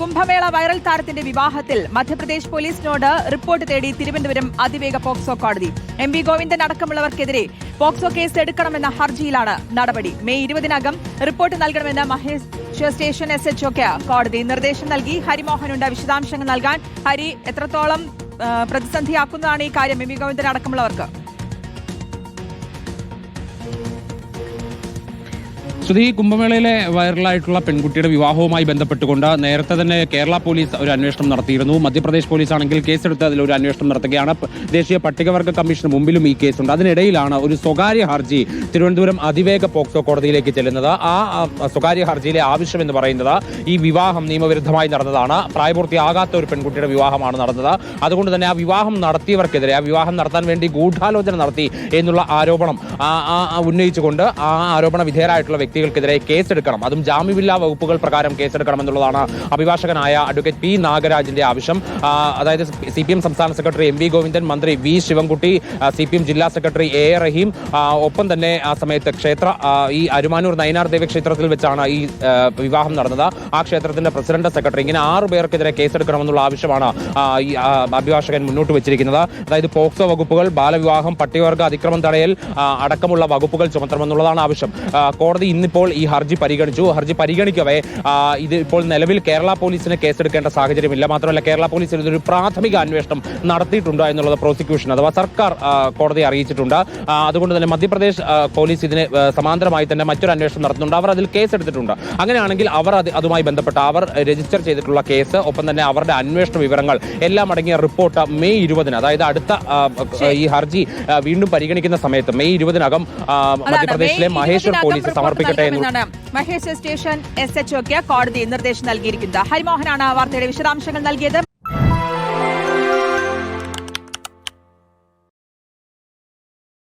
Kumbh Mela viral താരത്തിന്റെ വിവാഹത്തിൽ മധ്യപ്രദേശ് പോലീസിനോട് റിപ്പോർട്ട് തേടി തിരുവനന്തപുരം അതിവേഗ പോക്സോ കോടതി. എം.വി. ഗോവിന്ദൻ അടക്കമുള്ളവർക്കെതിരെ പോക്സോ കേസ് എടുക്കണമെന്ന ഹർജിയിലാണ് നടപടി. മെയ് 20-നകം റിപ്പോർട്ട് നൽകണമെന്ന് മഹേശ്വർ സ്റ്റേഷൻ SHOക്ക് കോടതി നിർദ്ദേശം നൽകി. ഹരിമോഹനുണ്ട് വിശദാംശങ്ങൾ നൽകാൻ. ഹരി, എത്രത്തോളം പ്രതിസന്ധിയാക്കുന്നതാണ് ഈ കാര്യം എം.വി. ഗോവിന്ദൻ അടക്കമുള്ളവർക്ക്? ശ്രുതി, കുംഭമേളയിലെ വൈറലായിട്ടുള്ള പെൺകുട്ടിയുടെ വിവാഹവുമായി ബന്ധപ്പെട്ടുകൊണ്ട് നേരത്തെ തന്നെ കേരള പോലീസ് ഒരു അന്വേഷണം നടത്തിയിരുന്നു. മധ്യപ്രദേശ് പോലീസ് ആണെങ്കിൽ കേസെടുത്ത് അതിലൊരു അന്വേഷണം നടത്തുകയാണ്. ദേശീയ പട്ടികവർഗ കമ്മീഷന് മുമ്പിലും ഈ കേസുണ്ട്. അതിനിടയിലാണ് ഒരു സ്വകാര്യ ഹർജി തിരുവനന്തപുരം അതിവേഗ പോക്സോ കോടതിയിലേക്ക് ചെല്ലുന്നത്. ആ സ്വകാര്യ ഹർജിയിലെ ആവശ്യം എന്ന് പറയുന്നത് ഈ വിവാഹം നിയമവിരുദ്ധമായി നടന്നതാണ്. പ്രായപൂർത്തിയാകാത്ത ഒരു പെൺകുട്ടിയുടെ വിവാഹമാണ് നടന്നത്. അതുകൊണ്ട് തന്നെ ആ വിവാഹം നടത്തിയവർക്കെതിരെ, ആ വിവാഹം നടത്താൻ വേണ്ടി ഗൂഢാലോചന നടത്തി എന്നുള്ള ആരോപണം ഉന്നയിച്ചുകൊണ്ട് ആ ആരോപണ വിധേയരായിട്ടുള്ള വ്യക്തികൾക്കെതിരെ കേസെടുക്കണം, അതും ജാമ്യമില്ലാ വകുപ്പുകൾ പ്രകാരം കേസെടുക്കണം എന്നുള്ളതാണ് അഭിഭാഷകനായ അഡ്വക്കേറ്റ് പി നാഗരാജിന്റെ ആവശ്യം. അതായത് CPM സംസ്ഥാന സെക്രട്ടറി M.V. ഗോവിന്ദൻ, മന്ത്രി V. ശിവൻകുട്ടി, CPM ജില്ലാ സെക്രട്ടറി A. റഹീം, ഒപ്പം തന്നെ ആ സമയത്ത് ഈ അരുമാനൂർ നയനാർ ദേവി ക്ഷേത്രത്തിൽ വെച്ചാണ് ഈ വിവാഹം നടന്നത്. ആ ക്ഷേത്രത്തിന്റെ പ്രസിഡന്റ്, സെക്രട്ടറി, ഇങ്ങനെ 6 പേർക്കെതിരെ കേസെടുക്കണമെന്നുള്ള ആവശ്യമാണ് ഈ അഭിഭാഷകൻ മുന്നോട്ട് വെച്ചിരിക്കുന്നത്. അതായത് പോക്സോ വകുപ്പുകൾ, ബാലവിവാഹം, പട്ടികവർഗ അതിക്രമം തടയൽ അടക്കമുള്ള വകുപ്പുകൾ ചുമത്തണമെന്നുള്ളതാണ് ആവശ്യം. കോടതി ഇന്നിപ്പോൾ ഈ ഹർജി പരിഗണിച്ചു. ഹർജി പരിഗണിക്കവേ ഇത് ഇപ്പോൾ നിലവിൽ കേരള പോലീസിന് കേസെടുക്കേണ്ട സാഹചര്യമില്ല. മാത്രമല്ല കേരള പോലീസ് ഇതൊരു പ്രാഥമിക അന്വേഷണം നടത്തിയിട്ടുണ്ട് എന്നുള്ളത് പ്രോസിക്യൂഷൻ അഥവാ സർക്കാർ കോടതിയെ അറിയിച്ചിട്ടുണ്ട്. അതുകൊണ്ട് തന്നെ മധ്യപ്രദേശ് പോലീസ് ഇതിന് സമാന്തരമായി തന്നെ മറ്റൊരു അന്വേഷണം നടത്തുന്നുണ്ട്. അവർ അതിൽ കേസെടുത്തിട്ടുണ്ട്. അങ്ങനെയാണെങ്കിൽ അവർ അതുമായി ബന്ധപ്പെട്ട അവർ രജിസ്റ്റർ ചെയ്തിട്ടുള്ള കേസ്, ഒപ്പം തന്നെ അവരുടെ അന്വേഷണ വിവരങ്ങൾ എല്ലാം അടങ്ങിയ റിപ്പോർട്ട് മെയ് 20-ന്, അതായത് അടുത്ത ഈ ഹർജി വീണ്ടും പരിഗണിക്കുന്ന സമയത്ത് മെയ് 20-നകം മധ്യപ്രദേശിലെ മഹേശ്വർ പോലീസ് സമർപ്പിക്കട്ടെ എന്നാണ് മഹേശ്വർ സ്റ്റേഷൻ SHOക്ക് കോടതി നിർദ്ദേശം നൽകിയിരിക്കുന്നത്. ഹരിമോഹനാണ് വാർത്തയുടെ വിശദാംശങ്ങൾ നൽകിയത്.